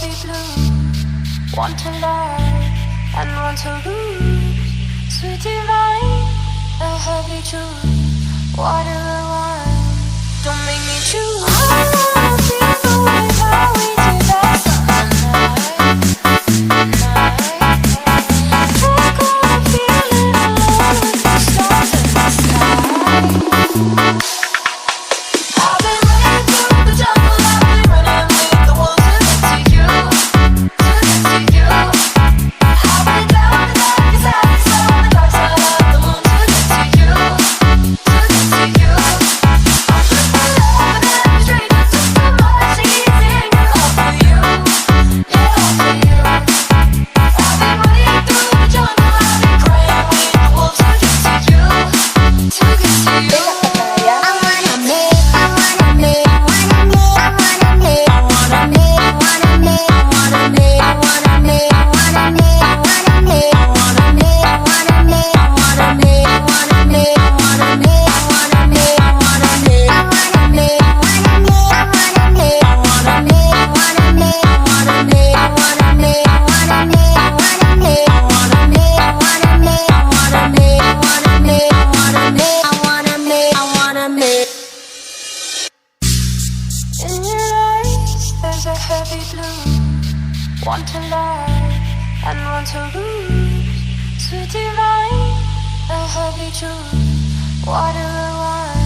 heavy blue. Want to lie and want to lose. Sweet divine, a heavy truth. Water or wine, don't make me choose. I wanna feel the way how we did that summer night. Take all I'm feeling alone with the stars in the sky. I've been running through the jungle, I've been running with the wolves to get to you, to get to you. I've been down the darkest alleys on the dark side of the moon to get to you, to get to you. I'm looking love and every stranger took so much easy and all for you, yeah, all for you. I've been running through the jungle, I've been crying with the wolves to get to you, to get to you. In your eyes, there's a heavy blue. Want to lie and want to lose. Sweet divine, a heavy truth. Water or wine.